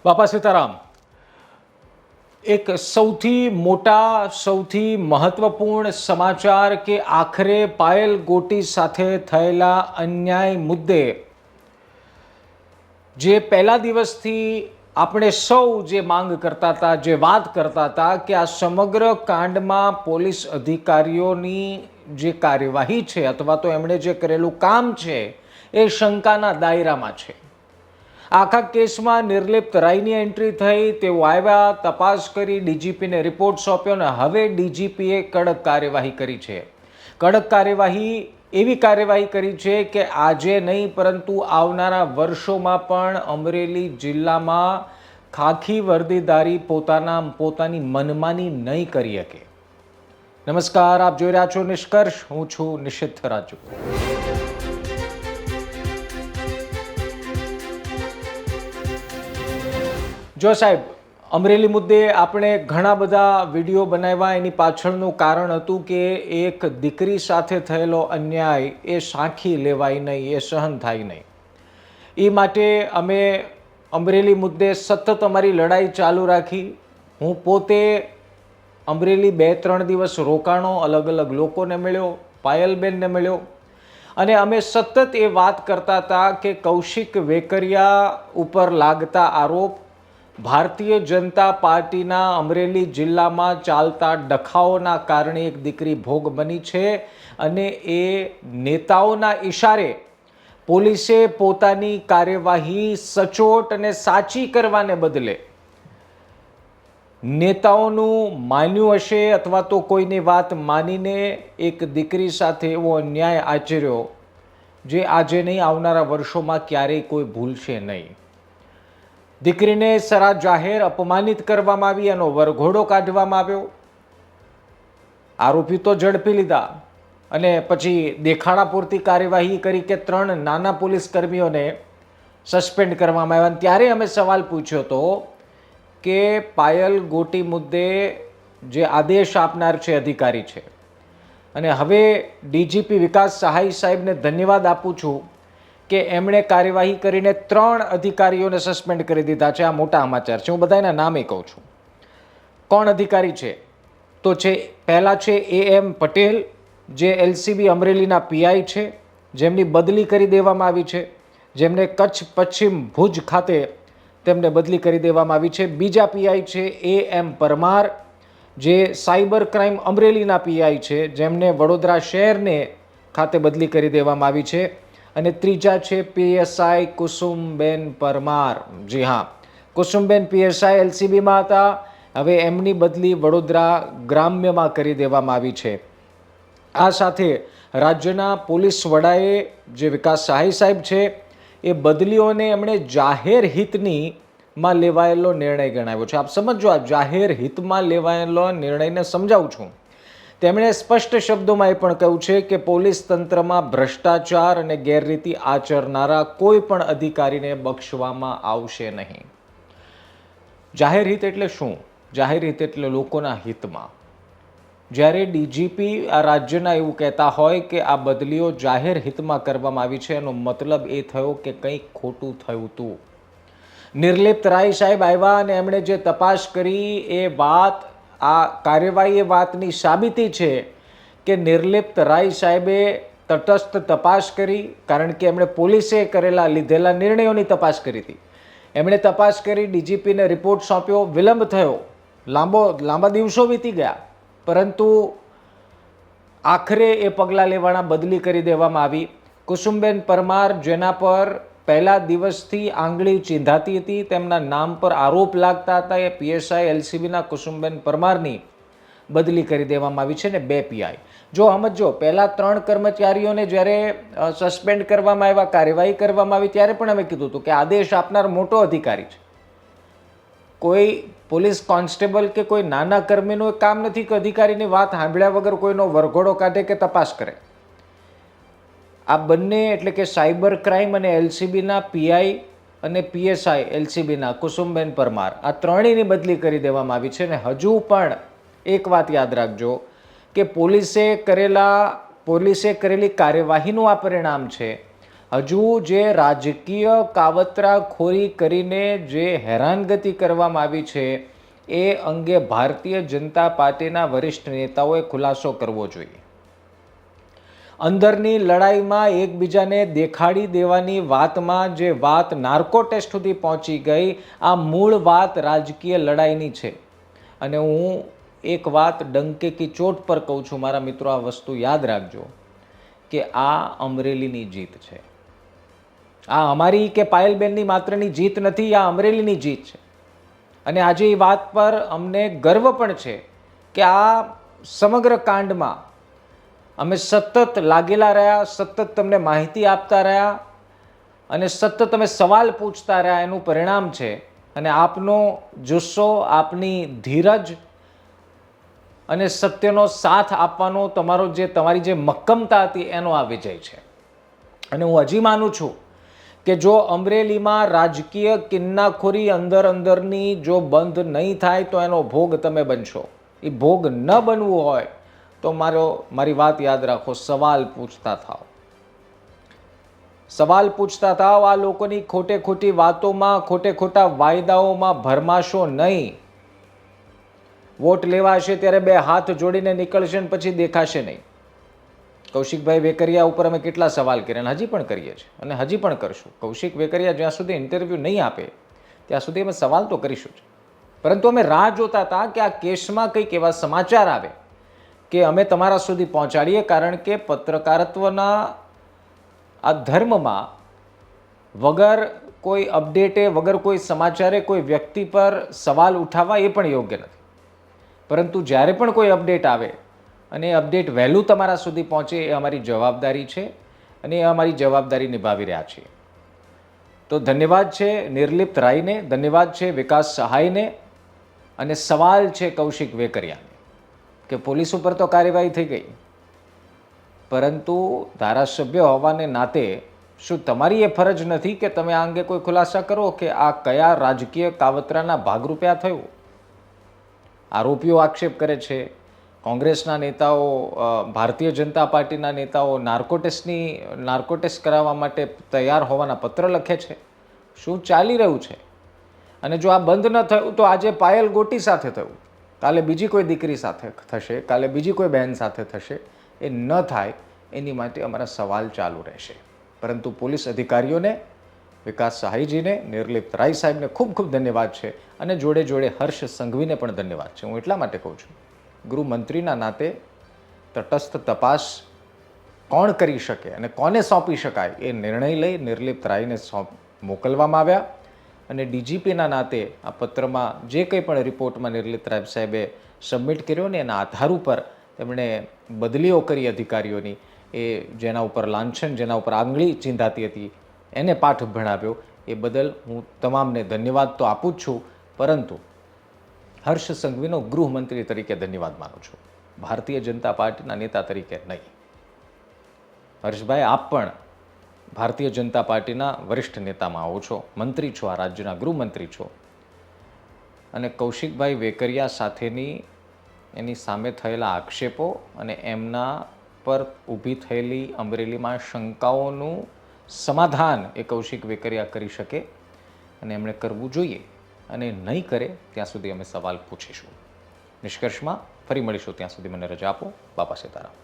બાપા સીતારામ, એક સૌથી મોટા સૌથી મહત્વપૂર્ણ સમાચાર કે આખરે પાયલ ગોટી સાથે થયેલા અન્યાય મુદ્દે જે પહેલા દિવસથી આપણે સૌ જે માંગ કરતા હતા, જે વાત કરતા હતા કે આ સમગ્ર કાંડમાં પોલીસ અધિકારીઓની જે કાર્યવાહી છે અથવા તો એમણે જે કરેલું કામ છે એ શંકાના દાયરામાં છે. આખા કેસમાં નિર્લિપ્ત રાયની એન્ટ્રી થઈ, તેઓ આવ્યા, તપાસ કરી, ડીજીપીને રિપોર્ટ સોંપ્યો અને હવે ડીજીપીએ કડક કાર્યવાહી કરી છે. કડક કાર્યવાહી એવી કાર્યવાહી કરી છે કે આજે નહીં પરંતુ આવનારા વર્ષોમાં પણ અમરેલી જિલ્લામાં ખાખી વર્દીધારી પોતાની મનમાની નહીં કરી શકે. નમસ્કાર, આપ જોઈ રહ્યા છો નિષ્કર્ષ. હું છું નિશિત રાજુ. જો સાહેબ, અમરેલી મુદ્દે આપણે ઘણા બધા વિડીયો બનાવ્યા. એની પાછળનું કારણ હતું કે એક દીકરી સાથે થયેલો અન્યાય એ સાંખી લેવાય નહીં, એ સહન થાય નહીં. એ માટે અમે અમરેલી મુદ્દે સતત અમારી લડાઈ ચાલુ રાખી. હું પોતે અમરેલી 2-3 દિવસ રોકાણો, અલગ અલગ લોકોને મળ્યો, પાયલબેનને મળ્યો અને અમે સતત એ વાત કરતા હતા કે કૌશિક વેકરિયા ઉપર લાગતા આરોપ ભારતીય જનતા પાર્ટીના અમરેલી જિલ્લામાં ચાલતા ડખાઓના કારણે એક દીકરી ભોગ બની છે અને એ નેતાઓના ઈશારે પોલીસે પોતાની કાર્યવાહી સચોટ અને સાચી કરવાને બદલે નેતાઓનું માન્યું હશે અથવા તો કોઈની વાત માનીને એક દીકરી સાથે એવો અન્યાય આચર્યો જે આજે નહીં, આવનારા વર્ષોમાં ક્યારેય કોઈ ભૂલશે નહીં. દીકરીને સરા જાહેર અપમાનિત કરવામાં આવી, એનો વરઘોડો કાઢવામાં આવ્યો. આરોપી તો ઝડપી લીધા અને પછી દેખાડા પૂરતી કાર્યવાહી કરી કે 3 નાના પોલીસ કર્મીઓને સસ્પેન્ડ કરવામાં આવ્યા. ત્યારે અમે સવાલ પૂછ્યો હતો કે પાયલ ગોટી મુદ્દે જે આદેશ આપનાર છે અધિકારી છે, અને હવે ડીજીપી વિકાસ સહાય સાહેબને ધન્યવાદ આપું છું કે એમણે કાર્યવાહી કરીને 3 અધિકારીઓને સસ્પેન્ડ કરી દીધા છે. આ મોટા સમાચાર છે. હું બધાના નામે કહું છું. કોણ અધિકારી છે? તો છે પહેલા છે AM પટેલ, જે LCB અમરેલીના PI છે, જેમની બદલી કરી દેવામાં આવી છે, જેમને કચ્છ પશ્ચિમ ભુજ ખાતે તેમને બદલી કરી દેવામાં આવી છે. બીજા PI છે AM પરમાર, જે સાયબર ક્રાઇમ અમરેલીના PI છે, જેમને વડોદરા શહેરને ખાતે બદલી કરી દેવામાં આવી છે. અને ત્રીજા છે PSI કુસુમબેન પરમાર. જી હા, કુસુમબેન PSI LCBમાં હતા, હવે એમની બદલી વડોદરા ગ્રામ્યમાં કરી દેવામાં આવી છે. આ સાથે રાજ્યના પોલીસ વડાએ, જે વિકાસ સહાય સાહેબ છે, એ બદલીઓને એમણે જાહેર હિતની માં લેવાયેલો નિર્ણય ગણાવ્યો છે. આપ સમજો, આ જાહેર હિતમાં લેવાયેલો નિર્ણયને સમજાવું છું. તેમણે સ્પષ્ટ શબ્દોમાં એ પણ કહ્યું છે કે પોલીસ તંત્રમાં ભ્રષ્ટાચાર અને ગેરરીતિ આચરનારા કોઈ પણ અધિકારીને બક્ષવામાં આવશે નહીં. જાહેર હિત એટલે શું? જાહેર હિત એટલે લોકોના હિતમાં. જ્યારે ડીજીપી આ રાજ્યના એવું કહેતા હોય કે આ બદલીઓ જાહેર હિતમાં કરવામાં આવી છે, એનો મતલબ એ થયો કે કંઈક ખોટું થયું હતું. નિર્લિપ્ત રાય સાહેબ આવ્યા અને એમણે જે તપાસ કરી એ વાત, આ કાર્યવાહી એ વાતની સાબિતી છે કે નિર્લિપ્ત રાય સાહેબે તટસ્થ તપાસ કરી, કારણ કે એમણે પોલીસે લીધેલા નિર્ણયોની તપાસ કરી હતી. એમણે તપાસ કરી, ડીજીપીને રિપોર્ટ સોંપ્યો. વિલંબ થયો, લાંબા દિવસો વીતી ગયા, પરંતુ આખરે એ પગલાં લેવાના બદલી કરી દેવામાં આવી. કુસુમબેન પરમાર, જેના પર પહેલા દિવસથી આંગળી ચીંધાતી હતી, તેમના નામ પર આરોપ લાગતા હતા, એ PSI LCBના કુસુમબેન પરમારની બદલી કરી દેવામાં આવી છે ને 2 PI. જો સમજો, પહેલા 3 કર્મચારીઓને જ્યારે સસ્પેન્ડ કરવામાં આવ્યા, કાર્યવાહી કરવામાં આવી, ત્યારે પણ અમે કીધું હતું કે આદેશ આપનાર મોટો અધિકારી છે. કોઈ પોલીસ કોન્સ્ટેબલ કે કોઈ નાના કર્મીનું કામ નથી કે અધિકારીની વાત સાંભળ્યા વગર કોઈનો વરઘોડો કાઢે કે તપાસ કરે. આ બંને એટલે કે સાયબર ક્રાઇમ અને LCBના PI અને PSI LCBના કુસુમબેન પરમાર, આ ત્રણેયની બદલી કરી દેવામાં આવી છે. અને હજુ પણ એક વાત યાદ રાખજો કે પોલીસે કરેલી કાર્યવાહીનું આ પરિણામ છે. હજુ જે રાજકીય કાવતરાખોરી કરીને જે હેરાનગતિ કરવામાં આવી છે એ અંગે ભારતીય જનતા પાર્ટીના વરિષ્ઠ નેતાઓએ ખુલાસો કરવો જોઈએ. અંદરની લડાઈમાં એકબીજાને દેખાડી દેવાની વાતમાં જે વાત નાર્કો ટેસ્ટ સુધી પહોંચી ગઈ, આ મૂળ વાત રાજકીય લડાઈની છે. અને હું એક વાત ડંકે કી ચોટ પર કહું છું, મારા મિત્રો, આ વસ્તુ યાદ રાખજો કે આ અમરેલીની જીત છે. આ અમારી કે પાયલબેનની માત્રની જીત નથી, આ અમરેલીની જીત છે. અને આજે એ વાત પર અમને ગર્વ પણ છે કે આ સમગ્ર કાંડમાં અમે સતત લાગેલા રહ્યા, સતત તમને માહિતી આપતા રહ્યા અને સતત અમે સવાલ પૂછતા રહ્યા. એનું પરિણામ છે. અને આપનો જુસ્સો, આપની ધીરજ અને સત્યનો સાથ આપવાનો તમારી જે મક્કમતા હતી એનો આ વિજય છે. અને હું હજી માનું છું કે જો અમરેલીમાં રાજકીય કિન્નાખોરી અંદરની જો બંધ નહીં થાય તો એનો ભોગ તમે બનશો. એ ભોગ ન બનવું હોય તો મારી વાત યાદ રાખો, સવાલ પૂછતા થાઓ. સવાલ પૂછતા થાઓ. આ લોકોની ખોટી વાતોમાં, ખોટા વાયદાઓમાં ભરમાશો નહીં. વોટ લેવા હશે ત્યારે બે હાથ જોડીને નીકળશે ને પછી દેખાશે નહીં. કૌશિકભાઈ વેકરિયા ઉપર અમે કેટલા સવાલ કર્યા અને હજી પણ કરીએ છીએ અને હજી પણ કરશું. કૌશિક વેકરિયા જ્યાં સુધી ઇન્ટરવ્યૂ નહીં આપે ત્યાં સુધી અમે સવાલ તો કરીશું જ. પરંતુ અમે રાહ જોતા હતા કે આ કેસમાં કંઈક એવા સમાચાર આવે કે અમે તમારા સુધી પહોંચાડીએ. કારણ કે પત્રકારત્વના આ ધર્મમાં વગર કોઈ અપડેટે, વગર કોઈ સમાચારે કોઈ વ્યક્તિ પર સવાલ ઉઠાવવા એ પણ યોગ્ય નથી. પરંતુ જ્યારે પણ કોઈ અપડેટ આવે અને એ અપડેટ વહેલું તમારા સુધી પહોંચે એ અમારી જવાબદારી છે અને એ અમારી જવાબદારી નિભાવી રહ્યા છીએ. તો ધન્યવાદ છે નિર્લિપ્ત રાયને, ધન્યવાદ છે વિકાસ સહાયને અને સવાલ છે કૌશિક વેકરિયાને કે પોલીસ ઉપર તો કાર્યવાહી થઈ ગઈ, પરંતુ ધારાસભ્ય હોવાને નાતે શું તમારી એ ફરજ નથી કે તમે આ અંગે કોઈ ખુલાસા કરો કે આ કયા રાજકીય કાવતરાના ભાગરૂપે આ થયું? આરોપીઓ આક્ષેપ કરે છે, કોંગ્રેસના નેતાઓ, ભારતીય જનતા પાર્ટીના નેતાઓ નાર્કો ટેસ્ટ કરાવવા માટે તૈયાર હોવાના પત્ર લખે છે. શું ચાલી રહ્યું છે? અને જો આ બંધ ન થયું તો આજે પાયલ ગોટી સાથે થયું, કાલે બીજી કોઈ દીકરી સાથે થશે, કાલે બીજી કોઈ બહેન સાથે થશે. એ ન થાય એની માટે અમારા સવાલ ચાલુ રહેશે. પરંતુ પોલીસ અધિકારીઓને, વિકાસ સહાયજીને, નિર્લિપ્ત રાય સાહેબને ખૂબ ખૂબ ધન્યવાદ છે અને જોડે જોડે હર્ષ સંઘવીને પણ ધન્યવાદ છે. હું એટલા માટે કહું છું, ગૃહમંત્રીના નાતે તટસ્થ તપાસ કોણ કરી શકે અને કોને સોંપી શકાય એ નિર્ણય લઈ નિર્લિપ્ત રાયને મોકલવામાં આવ્યા. અને ડીજીપીના નાતે આ પત્રમાં જે કંઈ પણ રિપોર્ટમાં નિર્લિપ્ત રાય સાહેબે સબમિટ કર્યો ને એના આધાર ઉપર તેમણે બદલીઓ કરી અધિકારીઓની, એ જેના ઉપર લાંછન, જેના ઉપર આંગળી ચીંધાતી હતી એને પાઠ ભણાવ્યો. એ બદલ હું તમામને ધન્યવાદ તો આપું જ છું, પરંતુ હર્ષ સંઘવીનો ગૃહમંત્રી તરીકે ધન્યવાદ માનું છું, ભારતીય જનતા પાર્ટીના નેતા તરીકે નહીં. હર્ષભાઈ, આપ પણ ભારતીય જનતા પાર્ટીના વરિષ્ઠ નેતામાં આવો છો, મંત્રી છો, આ રાજ્યના ગૃહમંત્રી છો. અને કૌશિકભાઈ વેકરિયા સાથેની એની સામે થયેલા આક્ષેપો અને એમના પર ઊભી થયેલી અમરેલીમાં શંકાઓનું સમાધાન એ કૌશિક વેકરિયા કરી શકે અને એમણે કરવું જોઈએ. અને નહીં કરે ત્યાં સુધી અમે સવાલ પૂછીશું. નિષ્કર્ષમાં ફરી મળીશું, ત્યાં સુધી મને રજા આપો. બાપા સીતારામ.